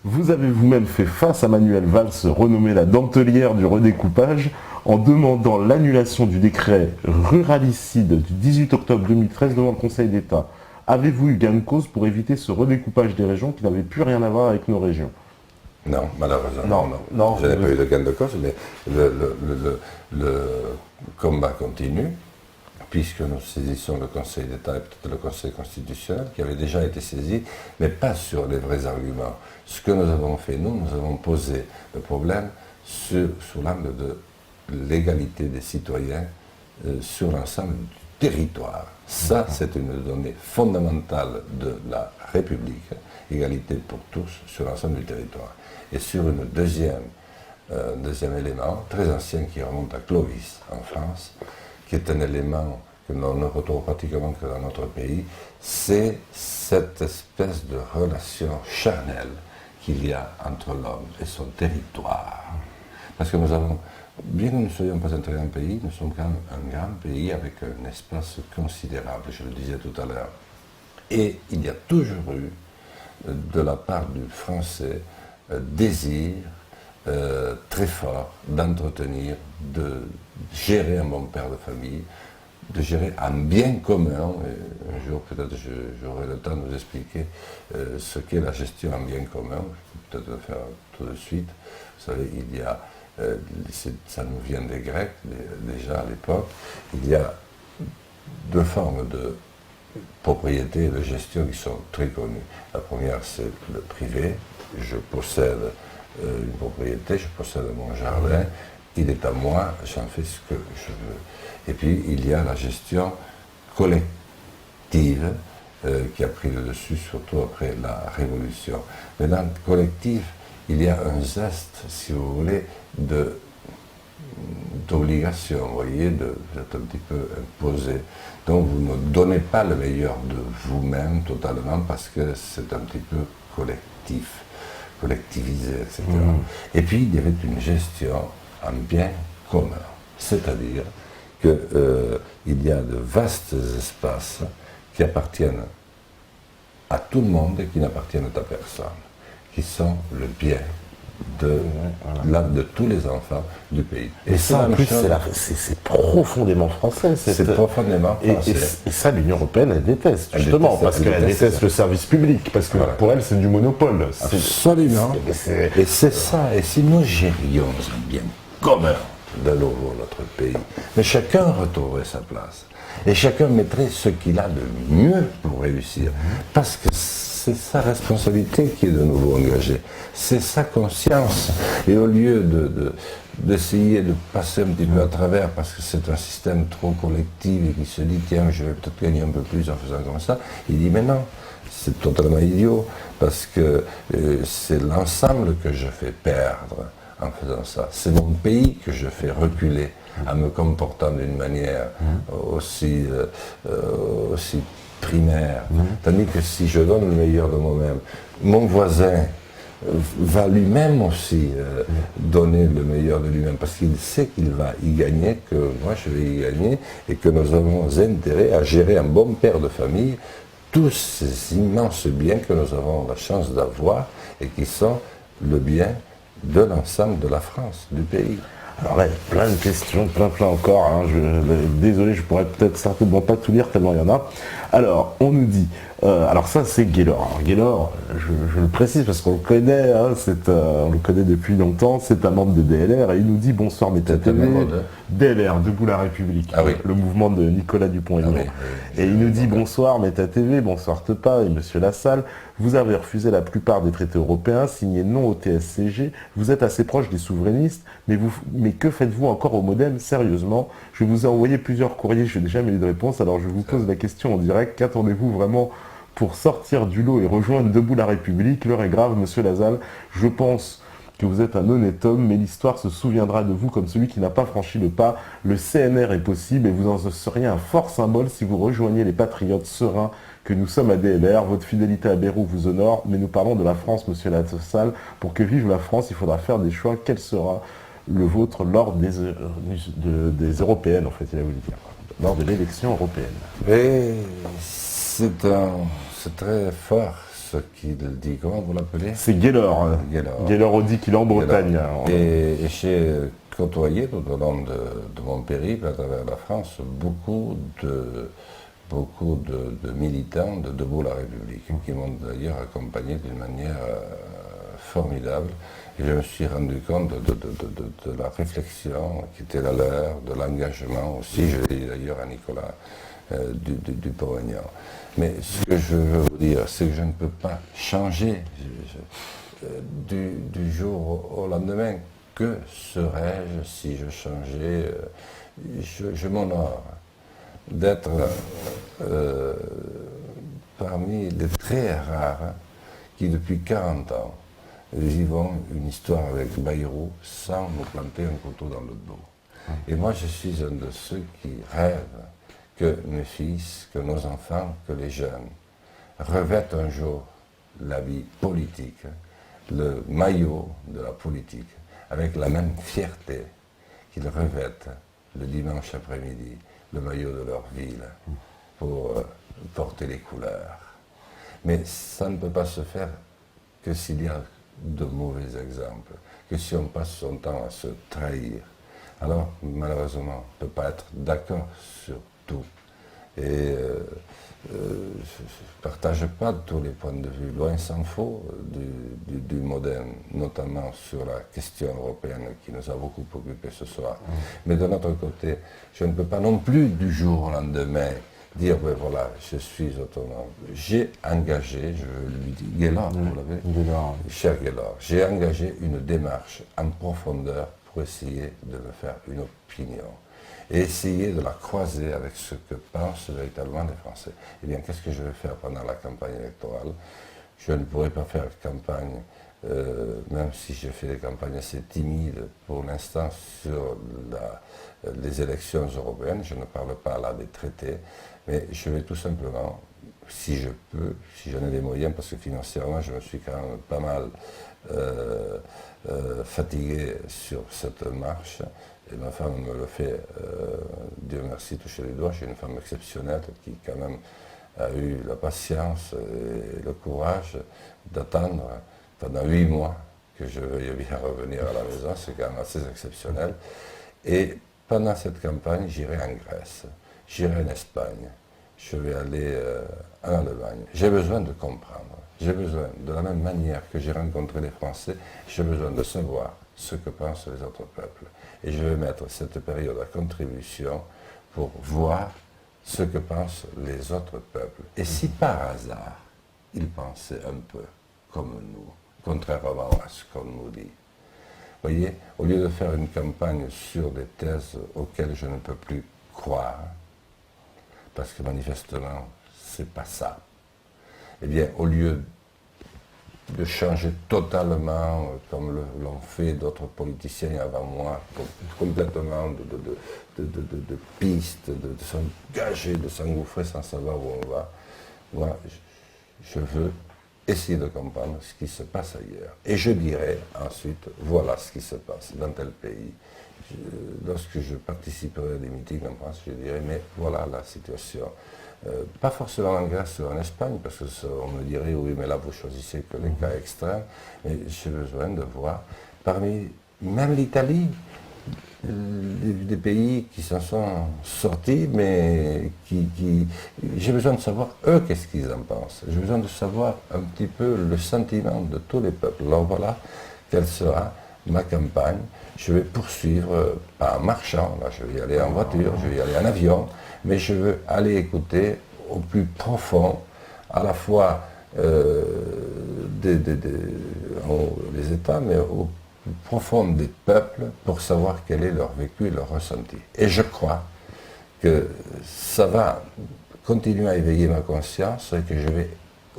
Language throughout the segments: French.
Vous avez vous-même fait face à Manuel Valls, renommé la dentelière du redécoupage, en demandant l'annulation du décret ruralicide du 18 octobre 2013 devant le Conseil d'État. Avez-vous eu gain de cause pour éviter ce redécoupage des régions qui n'avait plus rien à voir avec nos régions? Non, malheureusement, non. Je n'ai pas eu de gain de cause, mais le combat continue, puisque nous saisissons le Conseil d'État et peut-être le Conseil constitutionnel, qui avait déjà été saisi, mais pas sur les vrais arguments. Ce que nous avons fait, nous avons posé le problème sous l'angle de l'égalité des citoyens sur l'ensemble du territoire. Ça, c'est une donnée fondamentale de la République, égalité pour tous sur l'ensemble du territoire. Et sur une deuxième élément, très ancien, qui remonte à Clovis, en France, qui est un élément que l'on ne retrouve pratiquement que dans notre pays, c'est cette espèce de relation charnelle qu'il y a entre l'homme et son territoire. Parce que nous avons, bien que nous ne soyons pas un très grand pays, nous sommes quand même un grand pays avec un espace considérable, je le disais tout à l'heure. Et il y a toujours eu, de la part du Français, désir très fort d'entretenir, de gérer un bon père de famille, de gérer un bien commun. Et un jour, peut-être, j'aurai le temps de vous expliquer ce qu'est la gestion en bien commun. Je peux peut-être le faire tout de suite. Vous savez, il y a, ça nous vient des Grecs, déjà à l'époque, il y a deux formes de propriété et de gestion qui sont très connues. La première, c'est le privé. Je possède une propriété, je possède mon jardin, il est à moi, j'en fais ce que je veux. Et puis, il y a la gestion collective qui a pris le dessus, surtout après la Révolution. Mais dans le collectif, il y a un zeste, si vous voulez, d'obligation, vous voyez, vous êtes un petit peu imposé. Donc vous ne donnez pas le meilleur de vous-même totalement parce que c'est un petit peu collectif, collectivisé, etc. Et puis il y avait une gestion en bien commun, c'est-à-dire qu'il y a de vastes espaces qui appartiennent à tout le monde et qui n'appartiennent à personne, qui sont le bien de tous les enfants du pays. Et ça, en plus, c'est profondément français. C'est profondément français. Et ça, l'Union européenne, elle déteste, justement, parce qu'elle déteste le service public, parce que pour elle, c'est du monopole. Absolument. Et c'est ça. Et si nous gérions un bien commun de nouveau notre pays, mais chacun retrouverait sa place. Et chacun mettrait ce qu'il a de mieux pour réussir. Parce que c'est sa responsabilité qui est de nouveau engagée. C'est sa conscience. Et au lieu d'essayer de passer un petit peu à travers, parce que c'est un système trop collectif et qui se dit, tiens, je vais peut-être gagner un peu plus en faisant comme ça, il dit, mais non, c'est totalement idiot, parce que c'est l'ensemble que je fais perdre en faisant ça. C'est mon pays que je fais reculer en me comportant d'une manière aussi primaire. Tandis que si je donne le meilleur de moi-même, mon voisin va lui-même aussi donner le meilleur de lui-même, parce qu'il sait qu'il va y gagner, que moi je vais y gagner, et que nous avons intérêt à gérer un bon père de famille tous ces immenses biens que nous avons la chance d'avoir et qui sont le bien de l'ensemble de la France, du pays. Alors là, il y a plein de questions, plein encore. Hein. Désolé, je pourrais peut-être certainement pas tout lire tellement il y en a. Alors, on nous dit, alors ça c'est Gaylor. Alors, Gaylor, je le précise parce qu'on le connaît, hein, on le connaît depuis longtemps, c'est un membre de DLR et il nous dit bonsoir MetaTV, DLR, Debout la République, le mouvement de Nicolas Dupont-Aignan. Et il nous dit bonsoir MetaTV, bonsoir Tepa et Monsieur Lassalle, vous avez refusé la plupart des traités européens, signés non au TSCG, vous êtes assez proche des souverainistes, mais que faites-vous encore au Modem, sérieusement? Je vous ai envoyé plusieurs courriers, je n'ai jamais eu de réponse, alors je vous pose la question en direct, qu'attendez-vous vraiment pour sortir du lot et rejoindre Debout la République? L'heure est grave, Monsieur Lassalle, je pense que vous êtes un honnête homme, mais l'histoire se souviendra de vous comme celui qui n'a pas franchi le pas. Le CNR est possible et vous en seriez un fort symbole si vous rejoignez les patriotes sereins que nous sommes à DLR. Votre fidélité à Bayrou vous honore, mais nous parlons de la France, Monsieur Lassalle. Pour que vive la France, il faudra faire des choix. Quel sera le vôtre lors des européennes, en fait, il a voulu dire, lors de l'élection européenne? Mais c'est très fort ce qu'il dit. Comment vous l'appelez? C'est Gaylor. Gaylor Audi qu'il est en Bretagne. Et j'ai côtoyé tout au long de mon périple à travers la France beaucoup de militants de Debout la République, qui m'ont d'ailleurs accompagné d'une manière formidable. Et je me suis rendu compte de la réflexion qui était la leur, de l'engagement aussi, je l'ai dit d'ailleurs à Nicolas Dupont-Aignan. Mais ce que je veux vous dire, c'est que je ne peux pas changer du jour au lendemain. Que serais-je si je changeais? Je m'honore d'être parmi les très rares qui, depuis 40 ans, vivons une histoire avec Bayrou sans nous planter un couteau dans le dos. Et moi, je suis un de ceux qui rêvent que mes fils, que nos enfants, que les jeunes revêtent un jour la vie politique, le maillot de la politique, avec la même fierté qu'ils revêtent le dimanche après-midi le maillot de leur ville pour porter les couleurs. Mais ça ne peut pas se faire que s'il y a de mauvais exemples, que si on passe son temps à se trahir. Alors, malheureusement, on ne peut pas être d'accord sur tout. Et je ne partage pas tous les points de vue, loin s'en faut, du moderne, notamment sur la question européenne qui nous a beaucoup occupé ce soir. Mais de notre côté, je ne peux pas non plus du jour au lendemain dire, ben voilà, je suis autonome. J'ai engagé, je lui dis, Gaylor, vous l'avez, cher Gaylor, j'ai engagé une démarche en profondeur pour essayer de me faire une opinion et essayer de la croiser avec ce que pensent véritablement les Français. Eh bien, qu'est-ce que je vais faire pendant la campagne électorale? Je ne pourrai pas faire campagne, même si j'ai fait des campagnes assez timides pour l'instant sur les élections européennes. Je ne parle pas là des traités, mais je vais tout simplement, si je peux, si j'en ai les moyens, parce que financièrement je me suis quand même pas mal fatigué sur cette marche, et ma femme me le fait, Dieu merci, toucher les doigts. J'ai une femme exceptionnelle qui quand même a eu la patience et le courage d'attendre pendant 8 mois que je veuille bien revenir à la maison, c'est quand même assez exceptionnel. Et pendant cette campagne, j'irai en Grèce, j'irai en Espagne, je vais aller en Allemagne. J'ai besoin de comprendre, j'ai besoin, de la même manière que j'ai rencontré les Français, j'ai besoin de savoir ce que pensent les autres peuples. Et je vais mettre cette période à contribution pour voir ce que pensent les autres peuples. Et si par hasard, ils pensaient un peu comme nous, contrairement à ce qu'on nous dit. Vous voyez, au lieu de faire une campagne sur des thèses auxquelles je ne peux plus croire, parce que manifestement, c'est pas ça, eh bien, au lieu de changer totalement, comme l'ont fait d'autres politiciens avant moi, complètement de pistes, de s'engager, de s'engouffrer sans savoir où on va. Moi, je veux essayer de comprendre ce qui se passe ailleurs. Et je dirais ensuite, voilà ce qui se passe dans tel pays. Lorsque je participerai à des meetings en France, je dirais, mais voilà la situation. Pas forcément en Grèce ou en Espagne, parce qu'on me dirait, oui, mais là, vous choisissez que les cas extrêmes. Mais j'ai besoin de voir, parmi même l'Italie, des pays qui s'en sont sortis, mais j'ai besoin de savoir, eux, qu'est-ce qu'ils en pensent. J'ai besoin de savoir un petit peu le sentiment de tous les peuples. Alors voilà, quelle sera ma campagne. Je vais poursuivre, pas en marchant, là, je vais y aller en voiture, je vais y aller en avion, mais je veux aller écouter au plus profond, à la fois les États, mais au plus profond des peuples, pour savoir quel est leur vécu et leur ressenti. Et je crois que ça va continuer à éveiller ma conscience et que je vais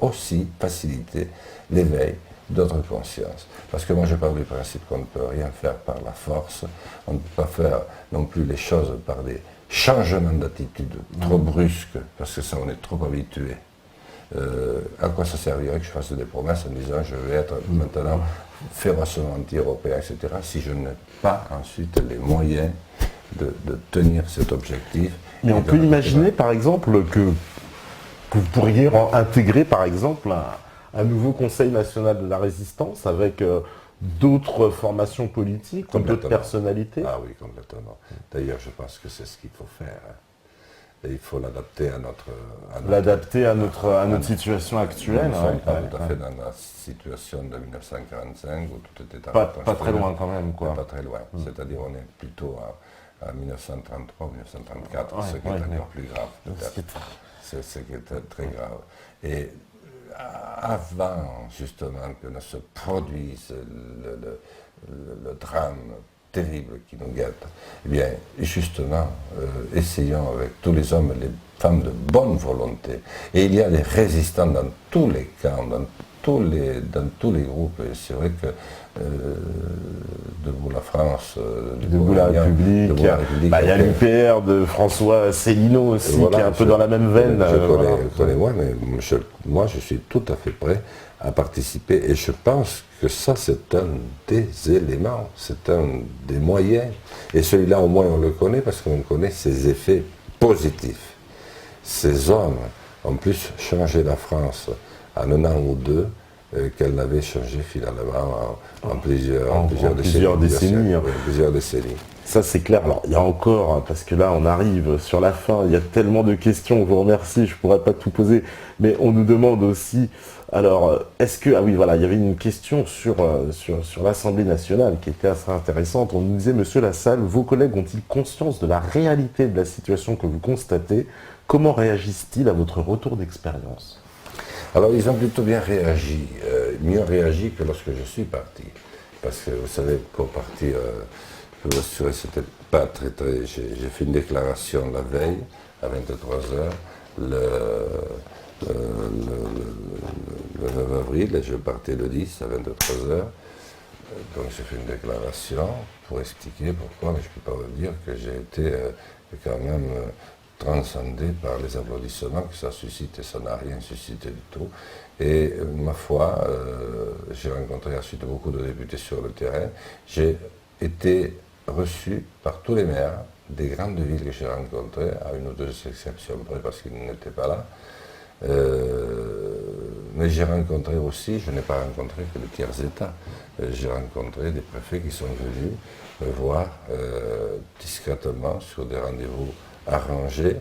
aussi faciliter l'éveil d'autres consciences. Parce que moi je parle du principe qu'on ne peut rien faire par la force, on ne peut pas faire non plus les choses par des changements d'attitude trop brusques, parce que ça on est trop habitué. À quoi ça servirait que je fasse des promesses en disant je vais être maintenant férocement anti-européen, etc., si je n'ai pas ensuite les moyens de tenir cet objectif. Mais on peut imaginer par exemple que vous pourriez intégrer par exemple un nouveau Conseil national de la résistance avec d'autres formations politiques, d'autres personnalités? Ah oui, complètement. D'ailleurs, je pense que c'est ce qu'il faut faire. Et il faut l'adapter à notre situation actuelle. Nous ne sommes pas tout à fait dans la situation de 1945 où tout était pas très loin quand même, quoi. Pas très loin. C'est-à-dire on est plutôt à 1933, 1934, ce qui est encore plus grave. C'est ce qui est très grave. Et avant justement que ne se produise le drame terrible qui nous guette, eh bien, justement, essayons avec tous les hommes et les femmes de bonne volonté. Et il y a des résistants dans tous les camps, dans tous les groupes. Et c'est vrai que Debout la France, Debout la République, il y a l'UPR de François Célineau aussi, qui est un peu dans la même veine. Je connais moi, mais moi je suis tout à fait prêt à participer et je pense que ça c'est un des éléments, c'est un des moyens et celui-là au moins on le connaît parce qu'on connaît ses effets positifs. Ces hommes ont plus changé la France en un an ou deux qu'elle n'avait changé finalement en plusieurs décennies. Plusieurs décennies. Ça c'est clair. Alors il y a encore, parce que là on arrive sur la fin, il y a tellement de questions, je vous remercie, je ne pourrais pas tout poser, mais on nous demande aussi, alors est-ce que, ah oui voilà, il y avait une question sur l'Assemblée nationale qui était assez intéressante. On nous disait, Monsieur Lassalle, vos collègues ont-ils conscience de la réalité de la situation que vous constatez? Comment réagissent-ils à votre retour d'expérience? Alors ils ont plutôt bien réagi, mieux réagi que lorsque je suis parti. Parce que vous savez, pour partir, je vous assure, c'était pas très. J'ai fait une déclaration la veille, à 23h, le 9 avril, et je partais le 10 à 23h. Donc j'ai fait une déclaration pour expliquer pourquoi, mais je ne peux pas vous dire que j'ai été quand même transcendé par les applaudissements que ça suscite, et ça n'a rien suscité du tout. Et ma foi, j'ai rencontré ensuite beaucoup de députés sur le terrain. J'ai été reçu par tous les maires des grandes villes que j'ai rencontrées, à une ou deux exceptions près parce qu'ils n'étaient pas là. Mais j'ai rencontré aussi, je n'ai pas rencontré que le tiers-État, j'ai rencontré des préfets qui sont venus me voir discrètement sur des rendez-vous arrangés.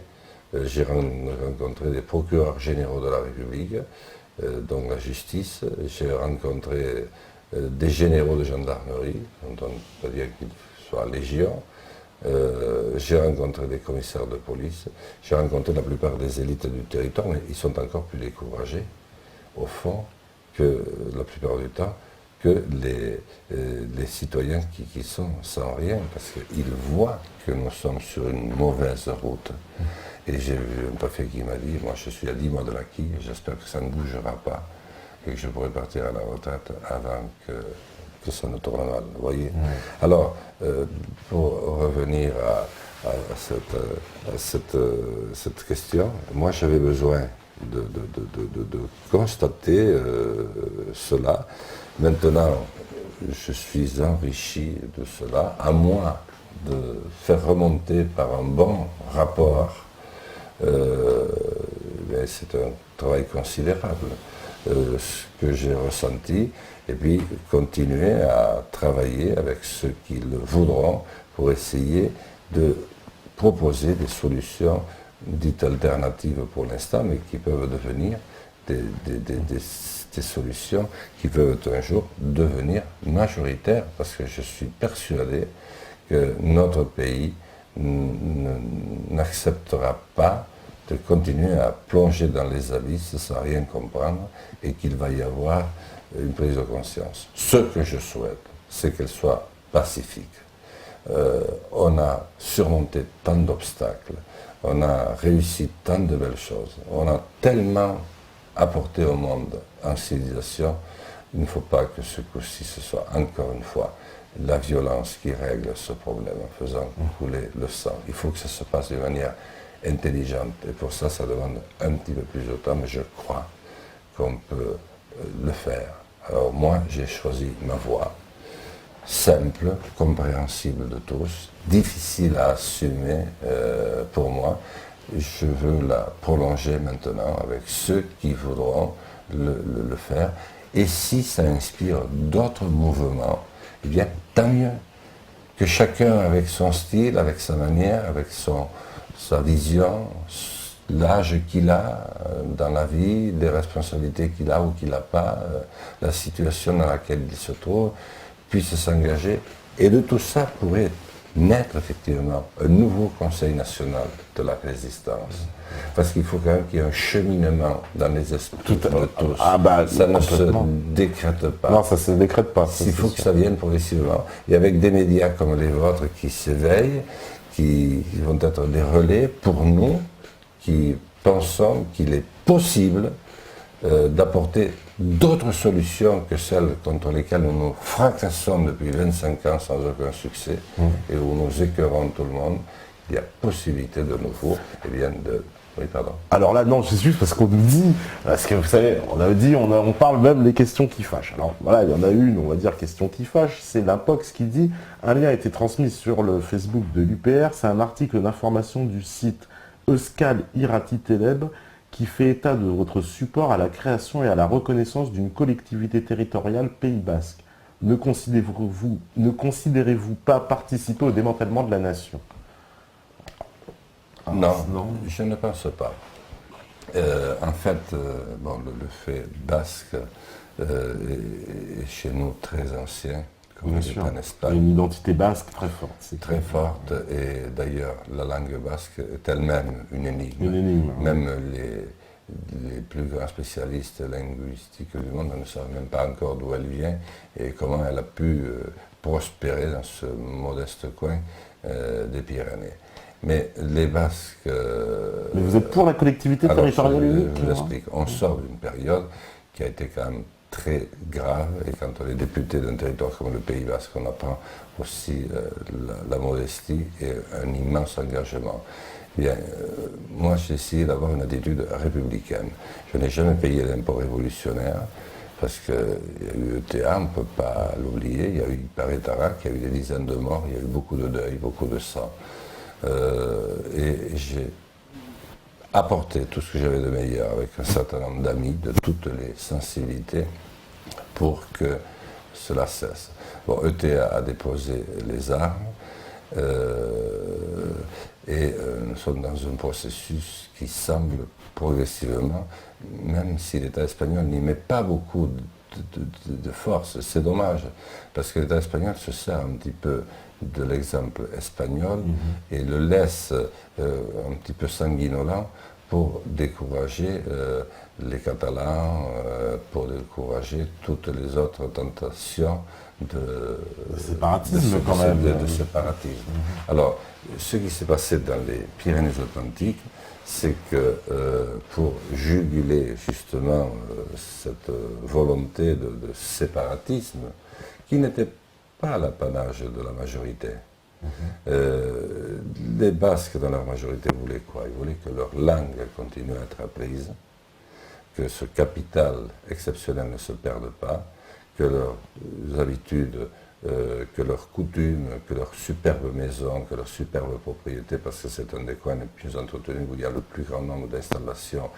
J'ai rencontré des procureurs généraux de la République, donc la justice. J'ai rencontré des généraux de gendarmerie, dont on peut dire qu'ils soient légion. J'ai rencontré des commissaires de police, j'ai rencontré la plupart des élites du territoire, mais ils sont encore plus découragés, au fond, que la plupart du temps, que les citoyens qui sont sans rien, parce qu'ils voient que nous sommes sur une mauvaise route. Et j'ai vu un préfet qui m'a dit, moi je suis à 10 mois de l'acquis, j'espère que ça ne bougera pas, et que je pourrai partir à la retraite avant que ça ne tourne mal, vous voyez. Alors, pour revenir à cette question, moi j'avais besoin de constater cela. Maintenant, je suis enrichi de cela, à moins de faire remonter par un bon rapport. C'est un travail considérable, ce que j'ai ressenti, et puis continuer à travailler avec ceux qui le voudront pour essayer de proposer des solutions dites alternatives pour l'instant, mais qui peuvent devenir des solutions qui peuvent un jour devenir majoritaires, parce que je suis persuadé que notre pays n'acceptera pas de continuer à plonger dans les abysses sans rien comprendre, et qu'il va y avoir une prise de conscience. Ce que je souhaite, c'est qu'elle soit pacifique. On a surmonté tant d'obstacles, on a réussi tant de belles choses, on a tellement apporté au monde en civilisation. Il ne faut pas que ce coup-ci, ce soit encore une fois la violence qui règle ce problème en faisant couler le sang. Il faut que ça se passe de manière intelligente, et pour ça, ça demande un petit peu plus de temps, mais je crois qu'on peut le faire. Alors moi, j'ai choisi ma voie, simple, compréhensible de tous, difficile à assumer pour moi. Je veux la prolonger maintenant avec ceux qui voudront le faire. Et si ça inspire d'autres mouvements, eh bien, tant mieux. Que chacun, avec son style, avec sa manière, avec sa vision, l'âge qu'il a dans la vie, les responsabilités qu'il a ou qu'il n'a pas, la situation dans laquelle il se trouve, puisse s'engager. Et de tout ça pourrait naître effectivement un nouveau Conseil national de la résistance. Parce qu'il faut quand même qu'il y ait un cheminement dans les esprits de tous. Ça ne se décrète pas. Non, ça ne se décrète pas. Il faut que ça vienne progressivement. Et avec des médias comme les vôtres qui s'éveillent, qui vont être des relais pour nous, qui pensons qu'il est possible d'apporter d'autres solutions que celles contre lesquelles nous nous fracassons depuis 25 ans sans aucun succès et où nous écœurons tout le monde. Il y a possibilité de nouveau, eh bien, de... Oui, pardon. Alors là, non, c'est juste parce qu'on nous dit, parce que vous savez, on parle même des questions qui fâchent. Alors voilà, il y en a une, on va dire, question qui fâche, c'est l'Inpox qui dit, un lien a été transmis sur le Facebook de l'UPR, c'est un article d'information du site Euskal Irati Teleb qui fait état de votre support à la création et à la reconnaissance d'une collectivité territoriale Pays Basque. Ne considérez-vous pas participer au démantèlement de la nation ? Non, je ne pense pas. En fait, le fait basque est chez nous très ancien, comme il est en Espagne. Une identité basque très forte. C'est très forte, et d'ailleurs, la langue basque est elle-même une énigme. Même les plus grands spécialistes linguistiques du monde ne savent même pas encore d'où elle vient et comment elle a pu prospérer dans ce modeste coin des Pyrénées. Mais les Basques... Mais vous êtes pour la collectivité territoriale unique ? Je vous explique. On sort d'une période qui a été quand même très grave, et quand on est député d'un territoire comme le Pays Basque, on apprend aussi la modestie et un immense engagement. Bien, moi j'ai essayé d'avoir une attitude républicaine. Je n'ai jamais payé l'impôt révolutionnaire, parce qu'il y a eu ETA, on ne peut pas l'oublier, il y a eu Paris Tarak, il y a eu des dizaines de morts, il y a eu beaucoup de deuil, beaucoup de sang. Et j'ai apporté tout ce que j'avais de meilleur avec un certain nombre d'amis de toutes les sensibilités pour que cela cesse. Bon, ETA a déposé les armes et nous sommes dans un processus qui semble progressivement, même si l'État espagnol n'y met pas beaucoup de force, c'est dommage, parce que l'État espagnol se sert un petit peu de l'exemple espagnol et le laisse un petit peu sanguinolent pour décourager les Catalans, pour décourager toutes les autres tentations de séparatisme quand même. De séparatisme. Alors, ce qui s'est passé dans les Pyrénées-Atlantiques, c'est que pour juguler justement cette volonté de séparatisme, qui n'était pas l'apanage de la majorité. Les Basques, dans leur majorité, voulaient quoi? Ils voulaient que leur langue continue à être apprise, que ce capital exceptionnel ne se perde pas, que leurs habitudes, que leurs coutumes, que leurs superbes maisons, que leurs superbes propriétés, parce que c'est un des coins les plus entretenus où il y a le plus grand nombre d'installations,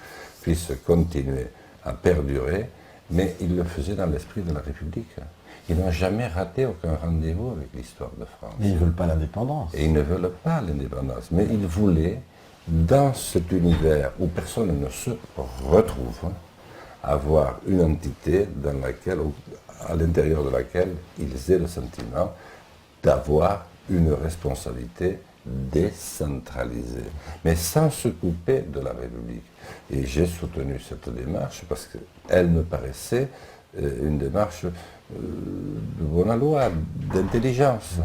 puissent continuer à perdurer, mais ils le faisaient dans l'esprit de la République. Ils n'ont jamais raté aucun rendez-vous avec l'histoire de France. Et ils ne veulent pas l'indépendance. Et ils ne veulent pas l'indépendance. Mais ils voulaient, dans cet univers où personne ne se retrouve, avoir une entité dans laquelle, à l'intérieur de laquelle ils aient le sentiment d'avoir une responsabilité décentralisée, mais sans se couper de la République. Et j'ai soutenu cette démarche parce qu'elle me paraissait une démarche de bonne loi, d'intelligence.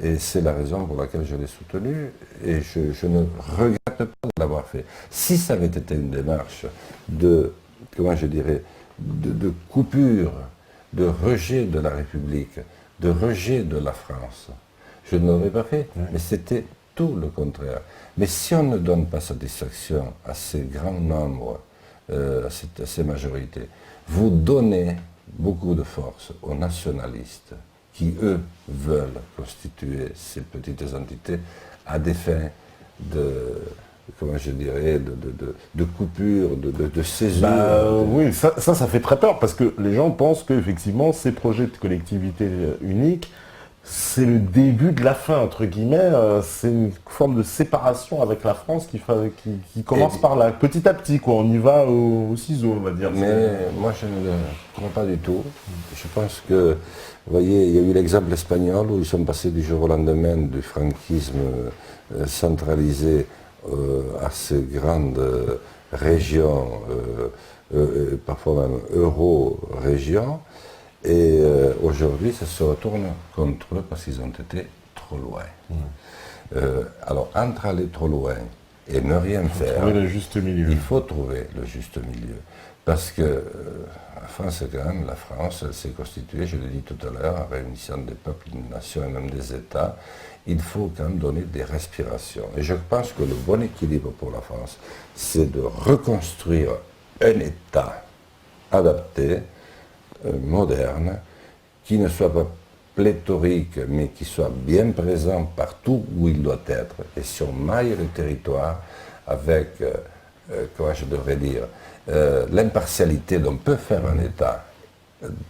Et c'est la raison pour laquelle je l'ai soutenue et je ne regrette pas de l'avoir fait. Si ça avait été une démarche de, comment je dirais, de coupure, de rejet de la République, de rejet de la France, je ne l'aurais pas fait. Mais c'était tout le contraire. Mais si on ne donne pas satisfaction à ces grands nombres, à ces majorités, vous donnez beaucoup de force aux nationalistes qui, eux, veulent constituer ces petites entités à des fins comment je dirais, de coupure, de césure. Oui, ça fait très peur parce que les gens pensent qu'effectivement ces projets de collectivité unique, c'est le début de la fin, entre guillemets, c'est une forme de séparation avec la France qui commence par là, petit à petit, quoi. On y va au ciseau, on va dire. Mais moi je ne le crois pas du tout. Je pense que, vous voyez, il y a eu l'exemple espagnol où ils sont passés du jour au lendemain du franquisme centralisé à ces grandes régions, parfois même euro-régions. Et aujourd'hui, ça se retourne contre eux parce qu'ils ont été trop loin. Alors, entre aller trop loin et ne rien faire, le juste milieu. Il faut trouver le juste milieu. Parce que la France, quand même, la France, elle s'est constituée, je l'ai dit tout à l'heure, en réunissant des peuples, des nations et même des États. Il faut quand même donner des respirations. Et je pense que le bon équilibre pour la France, c'est de reconstruire un État adapté, moderne, qui ne soit pas pléthorique, mais qui soit bien présent partout où il doit être. Et si on maille le territoire avec, comment je devrais dire, l'impartialité dont peut faire un État,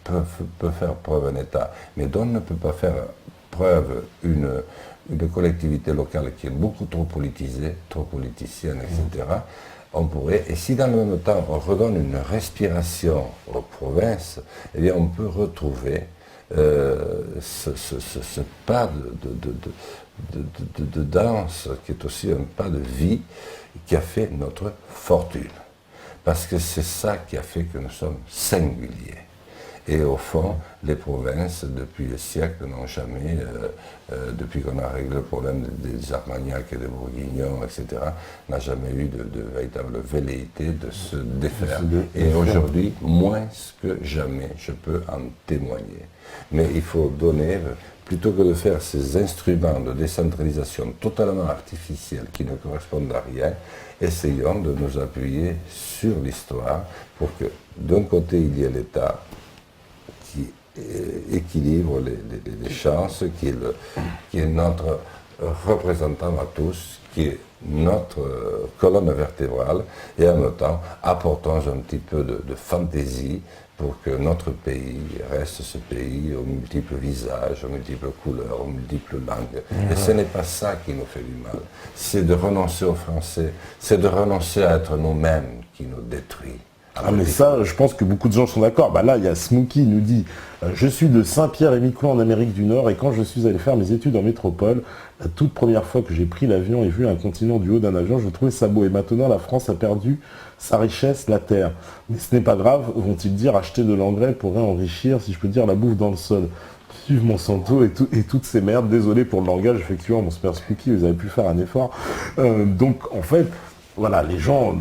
peut faire preuve un État, mais dont ne peut pas faire preuve une collectivité locale qui est beaucoup trop politisée, trop politicienne, etc., on pourrait, et si dans le même temps on redonne une respiration aux provinces, eh bien on peut retrouver ce pas de danse qui est aussi un pas de vie qui a fait notre fortune. Parce que c'est ça qui a fait que nous sommes singuliers. Et au fond, les provinces, depuis le siècle, n'ont jamais, depuis qu'on a réglé le problème des Armagnacs et des Bourguignons, etc., n'a jamais eu de véritable velléité de se défaire. Et aujourd'hui, moins que jamais, je peux en témoigner. Mais il faut donner, plutôt que de faire ces instruments de décentralisation totalement artificiels qui ne correspondent à rien, essayons de nous appuyer sur l'histoire pour que, d'un côté, il y ait l'État qui équilibre les chances, qui est notre représentant à tous, qui est notre colonne vertébrale, et en même temps, apportons un petit peu de fantaisie pour que notre pays reste ce pays aux multiples visages, aux multiples couleurs, aux multiples langues. Et ce n'est pas ça qui nous fait du mal. C'est de renoncer au français, c'est de renoncer à être nous-mêmes qui nous détruit. Mais ça, je pense que beaucoup de gens sont d'accord. Là, il y a Smokey qui nous dit « Je suis de Saint-Pierre-et-Miquelon en Amérique du Nord et quand je suis allé faire mes études en métropole, la toute première fois que j'ai pris l'avion et vu un continent du haut d'un avion, je trouvais ça beau. Et maintenant, la France a perdu sa richesse, la terre. Mais ce n'est pas grave, vont-ils dire, acheter de l'engrais pourrait enrichir, si je peux dire, la bouffe dans le sol. Suivre Monsanto et toutes ces merdes. Désolé pour le langage, effectivement, mon super Smokey, vous avez pu faire un effort. Donc, en fait... Voilà, les gens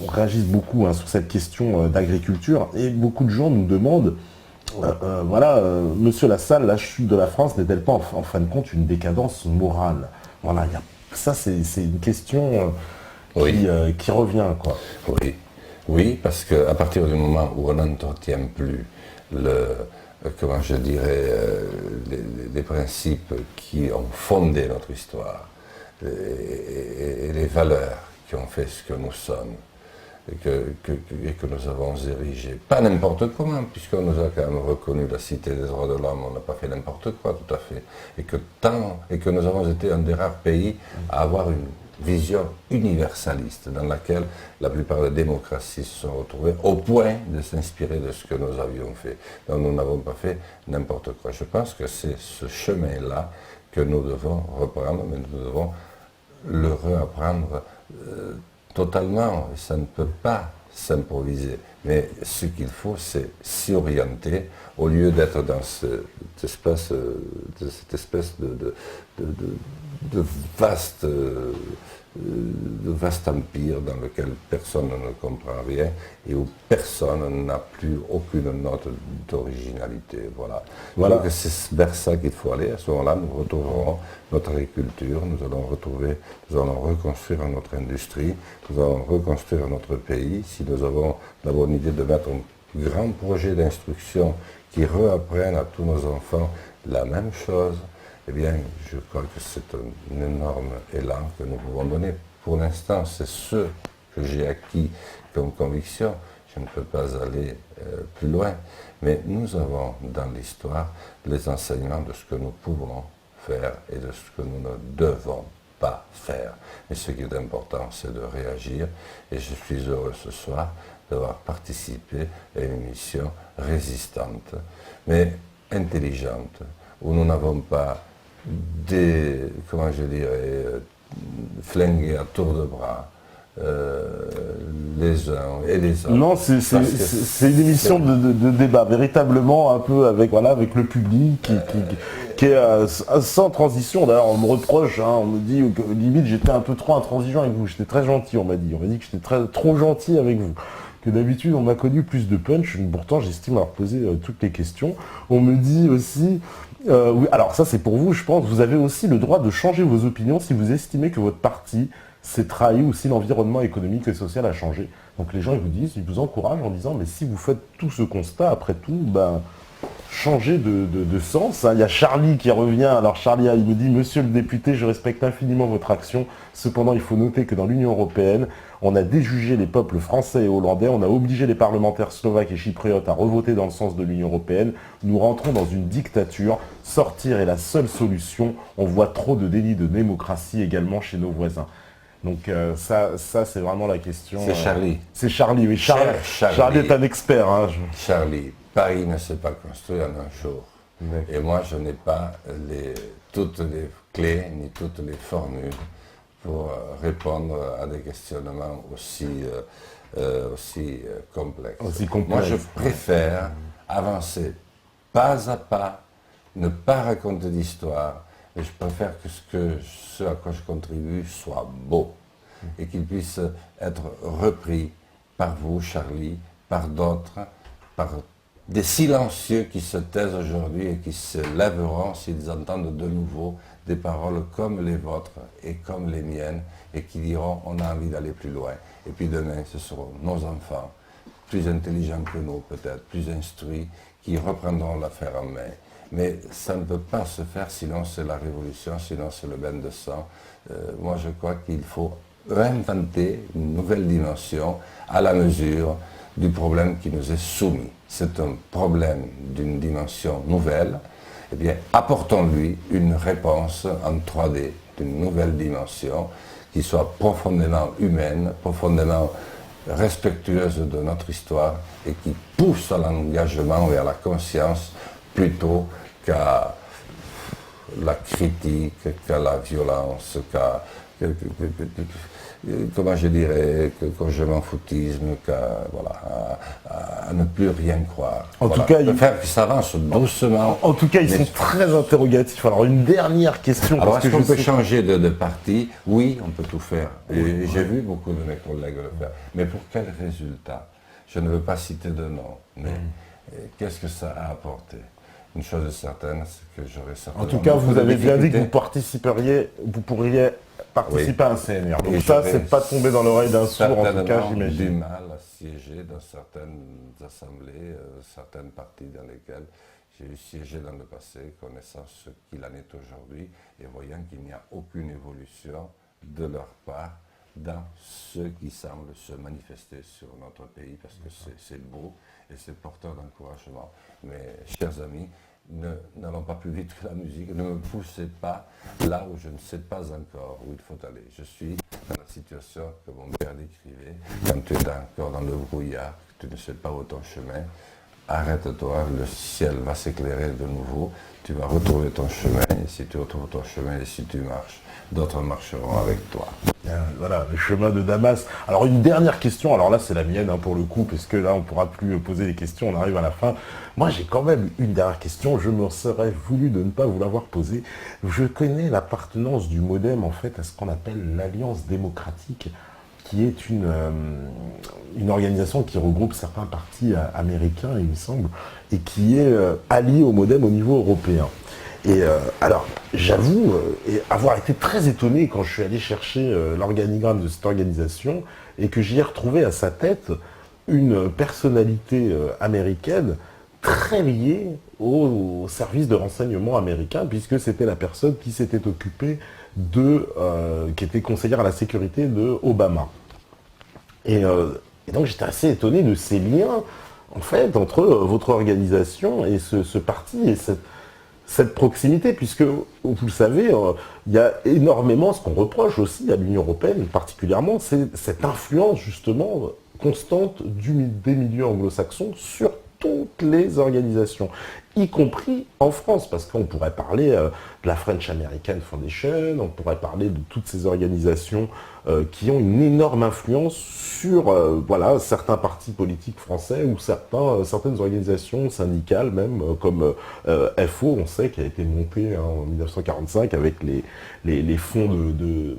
réagissent beaucoup sur cette question d'agriculture et beaucoup de gens nous demandent, Monsieur Lassalle, la chute de la France n'est-elle pas en fin de compte une décadence morale? Voilà, ça c'est une question qui revient, quoi. Oui, parce qu'à partir du moment où on n'entretient plus comment je dirais, les principes qui ont fondé notre histoire et les valeurs qui ont fait ce que nous sommes et que nous avons érigé. Pas n'importe comment, puisqu'on nous a quand même reconnu la cité des droits de l'homme, on n'a pas fait n'importe quoi tout à fait. Et que nous avons été un des rares pays à avoir une vision universaliste dans laquelle la plupart des démocraties se sont retrouvées au point de s'inspirer de ce que nous avions fait. Donc nous n'avons pas fait n'importe quoi. Je pense que c'est ce chemin-là que nous devons reprendre, mais nous devons le réapprendre totalement. Ça ne peut pas s'improviser. Mais ce qu'il faut, c'est s'y orienter au lieu d'être dans cette espèce de vaste empire dans lequel personne ne comprend rien et où personne n'a plus aucune note d'originalité. Voilà. Donc c'est vers ça qu'il faut aller. À ce moment-là, nous retrouverons notre agriculture, nous allons reconstruire notre industrie, nous allons reconstruire notre pays. Si nous avons la bonne idée de mettre un grand projet d'instruction qui réapprenne à tous nos enfants la même chose, eh bien, je crois que c'est un énorme élan que nous pouvons donner Pour l'instant, c'est ce que j'ai acquis comme conviction. Je ne peux pas aller plus loin. Mais nous avons dans l'histoire les enseignements de ce que nous pouvons faire et de ce que nous ne devons pas faire. Mais ce qui est important, c'est de réagir. Et je suis heureux ce soir d'avoir participé à une mission résistante, mais intelligente, où nous n'avons pas comment je dirais, flingué à tour de bras les uns et les autres. Non, c'est une émission de débat, véritablement un peu avec le public qui est sans transition. D'ailleurs, on me reproche, on me dit que limite j'étais un peu trop intransigeant avec vous. J'étais très gentil, on m'a dit que j'étais trop gentil avec vous. Que d'habitude on m'a connu plus de punch, pourtant j'estime avoir posé toutes les questions. On me dit aussi, oui, alors ça c'est pour vous, je pense, vous avez aussi le droit de changer vos opinions si vous estimez que votre parti s'est trahi ou si l'environnement économique et social a changé. Donc les gens ils vous encouragent en disant, mais si vous faites tout ce constat, après tout, changez de sens. Il y a Charlie qui revient. Alors Charlie, il me dit, monsieur le député, je respecte infiniment votre action. Cependant, il faut noter que dans l'Union européenne, on a déjugé les peuples français et hollandais, on a obligé les parlementaires slovaques et chypriotes à revoter dans le sens de l'Union européenne. Nous rentrons dans une dictature. Sortir est la seule solution. On voit trop de délits de démocratie également chez nos voisins. Donc ça c'est vraiment la question. C'est Charlie. C'est Charlie, oui. Charlie est un expert. Charlie, Paris ne s'est pas construit en un jour. Et moi, je n'ai pas toutes les clés ni toutes les formules pour répondre à des questionnements aussi complexes. Moi, je préfère avancer pas à pas, ne pas raconter d'histoire, mais je préfère que ce à quoi je contribue soit beau et qu'il puisse être repris par vous, Charlie, par d'autres, par des silencieux qui se taisent aujourd'hui et qui se lèveront s'ils entendent de nouveau des paroles comme les vôtres et comme les miennes et qui diront on a envie d'aller plus loin. Et puis demain, ce seront nos enfants, plus intelligents que nous peut-être, plus instruits, qui reprendront l'affaire en main. Mais ça ne peut pas se faire sinon c'est la révolution, sinon c'est le bain de sang. Moi je crois qu'il faut réinventer une nouvelle dimension à la mesure du problème qui nous est soumis. C'est un problème d'une dimension nouvelle. Eh bien, apportons-lui une réponse en 3D, d'une nouvelle dimension qui soit profondément humaine, profondément respectueuse de notre histoire et qui pousse à l'engagement vers la conscience plutôt qu'à la critique, qu'à la violence, comment je dirais, qu'au je m'en foutisme, à ne plus rien croire. En tout cas, faire que ça avance doucement. En tout cas, ils sont très interrogatifs. Alors, une dernière question. Alors, est-ce qu'on peut changer de parti? Oui, on peut tout faire. Et j'ai vu beaucoup de mes collègues le faire. Mais pour quel résultat? Je ne veux pas citer de nom, mais qu'est-ce que ça a apporté? Une chose est certaine, c'est que j'aurais certainement... En tout cas, vous avez bien dit que vous pourriez participer à un CNR. Donc ça, c'est pas tombé dans l'oreille d'un sourd, en tout cas, j'imagine. J'ai du mal à siéger dans certaines assemblées, certaines parties dans lesquelles j'ai eu siégé dans le passé, connaissant ce qu'il en est aujourd'hui, et voyant qu'il n'y a aucune évolution de leur part dans ce qui semble se manifester sur notre pays, parce que c'est beau et c'est porteur d'encouragement. Mais, chers amis, n'allons pas plus vite que la musique, ne me poussez pas là où je ne sais pas encore où il faut aller. Je suis dans la situation que mon père décrivait, quand tu es encore dans le brouillard, que tu ne sais pas où est ton chemin, arrête-toi, le ciel va s'éclairer de nouveau, tu vas retrouver ton chemin, et si tu retrouves ton chemin et si tu marches, d'autres marcheront avec toi. Voilà, le chemin de Damas. Alors une dernière question, alors là c'est la mienne pour le coup, parce que là on ne pourra plus poser les questions, on arrive à la fin. Moi j'ai quand même une dernière question, je me serais voulu de ne pas vous l'avoir posée. Je connais l'appartenance du MoDem en fait à ce qu'on appelle l'Alliance démocratique, qui est une organisation qui regroupe certains partis américains, il me semble, et qui est alliée au MoDem au niveau européen. Et alors, j'avoue avoir été très étonné quand je suis allé chercher l'organigramme de cette organisation et que j'y ai retrouvé à sa tête une personnalité américaine très liée au service de renseignement américain, puisque c'était la personne qui s'était occupée qui était conseillère à la sécurité de Obama. Et donc j'étais assez étonné de ces liens, en fait, entre votre organisation et ce parti et cette proximité, puisque, vous le savez, il y a énormément, ce qu'on reproche aussi à l'Union européenne particulièrement, c'est cette influence justement constante des milieux anglo-saxons sur toutes les organisations, y compris en France, parce qu'on pourrait parler de la French American Foundation, on pourrait parler de toutes ces organisations qui ont une énorme influence sur certains partis politiques français ou certaines organisations syndicales même, comme FO, on sait, qui a été monté en 1945 avec les fonds de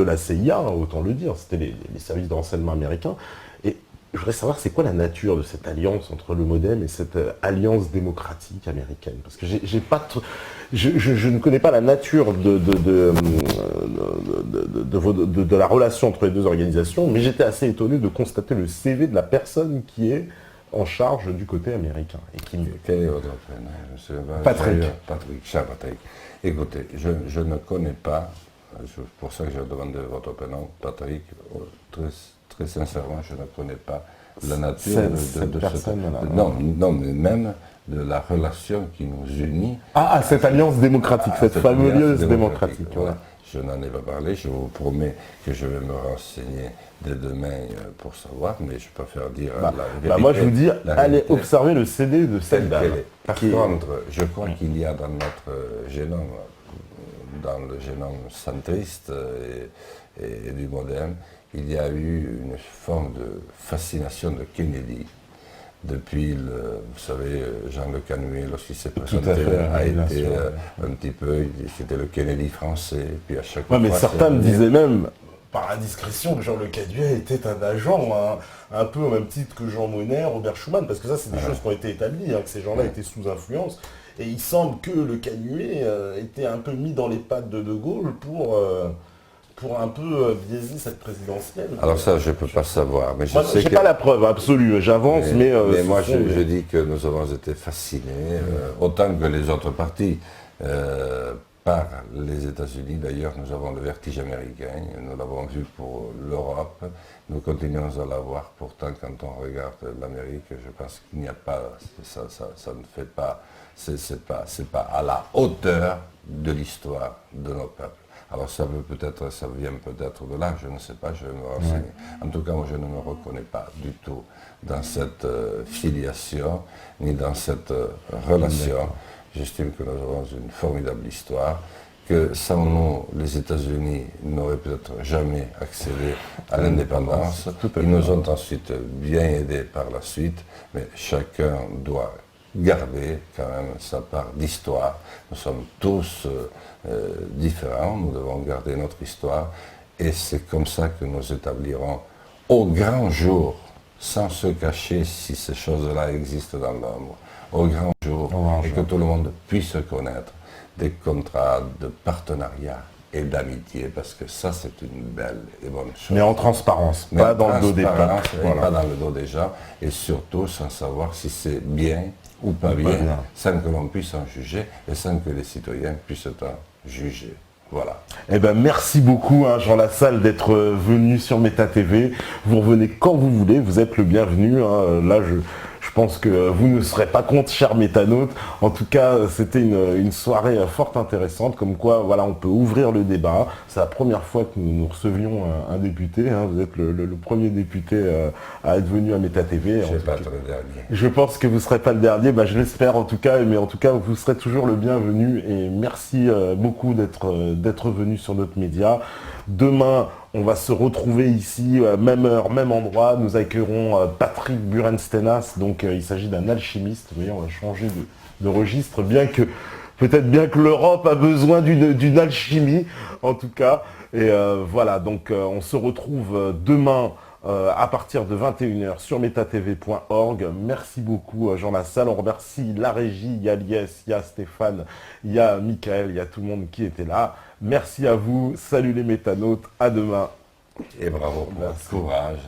la CIA, autant le dire, c'était les services de renseignement américains. Je voudrais savoir c'est quoi la nature de cette alliance entre le MoDem et cette alliance démocratique américaine. Parce que je ne connais pas la nature de la relation entre les deux organisations, mais j'étais assez étonné de constater le CV de la personne qui est en charge du côté américain. Quel est votre prénom? Patrick. Cher Patrick. Écoutez, je ne connais pas, c'est pour ça que j'ai demandé votre prénom, Patrick. Très sincèrement, je ne connais pas la nature de personne. Non, mais même de la relation qui nous unit. Cette alliance démocratique, cette fameuse démocratique. Voilà. Je n'en ai pas parlé, je vous promets que je vais me renseigner dès demain pour savoir, mais je préfère dire la vérité. Moi, je vous dis, allez observer le CD de cette dame. Par contre, je crois qu'il y a dans notre génome, dans le génome centriste et du MoDem, il y a eu une forme de fascination de Kennedy. Depuis, vous savez, Jean Le Canuet, lorsqu'il s'est présenté, a été un petit peu, c'était le Kennedy français. Puis à chaque fois, mais certains me disaient même, par indiscrétion, que Jean Le Canuet était un agent, un peu au même titre que Jean Monnet, Robert Schuman, parce que ça, c'est des choses qui ont été établies, que ces gens-là étaient sous influence. Et il semble que Le Canuet était un peu mis dans les pattes de De Gaulle pour un peu biaiser cette présidentielle. Alors ça, je ne peux pas savoir. Mais je n'ai pas la preuve absolue, j'avance, mais moi, je dis que nous avons été fascinés, autant que les autres partis, par les États-Unis. D'ailleurs, nous avons le vertige américain, nous l'avons vu pour l'Europe, nous continuons à l'avoir. Pourtant, quand on regarde l'Amérique, je pense qu'il n'y a pas, ça ne fait pas, c'est pas à la hauteur de l'histoire de nos peuples. Alors ça vient peut-être de là, je ne sais pas, je vais me renseigner. En tout cas, moi je ne me reconnais pas du tout dans cette filiation, ni dans cette relation. J'estime que nous avons une formidable histoire, que sans nous, les États-Unis n'auraient peut-être jamais accédé à l'indépendance. Ils nous ont ensuite bien aidés par la suite, mais chacun doit garder quand même sa part d'histoire. Nous sommes tous différents, nous devons garder notre histoire et c'est comme ça que nous établirons au grand jour, sans se cacher si ces choses-là existent dans l'ombre, au grand jour, et que tout le monde puisse connaître des contrats de partenariat et d'amitié, parce que ça c'est une belle et bonne chose. Mais en transparence, pas dans le dos des peuples. Pas dans le dos des gens, et surtout sans savoir si c'est bien ou pas bien, sans que l'on puisse en juger et sans que les citoyens puissent en juger. Voilà. Eh ben, merci beaucoup, Jean Lassalle, d'être venu sur Méta TV. Vous revenez quand vous voulez, vous êtes le bienvenu. Là, je pense que vous ne serez pas contre, chers métanautes. En tout cas, c'était une soirée fort intéressante, comme quoi, voilà, on peut ouvrir le débat. C'est la première fois que nous recevions un député. Vous êtes le premier député à être venu à Méta TV. Je ne vais pas être le dernier. Je pense que vous ne serez pas le dernier, je l'espère en tout cas, mais en tout cas, vous serez toujours le bienvenu. Et merci beaucoup d'être venu sur notre média. Demain, on va se retrouver ici, même heure, même endroit. Nous accueillerons Patrick Burenstenas. Donc il s'agit d'un alchimiste. Vous voyez, on va changer de registre, peut-être bien que l'Europe a besoin d'une alchimie, en tout cas. Et voilà, donc on se retrouve demain à partir de 21h sur metatv.org. Merci beaucoup Jean Lassalle. On remercie la régie, il y a Lies, il y a Stéphane, il y a Michael, il y a tout le monde qui était là. Merci à vous, salut les métanautes, à demain. Et bravo pour votre courage.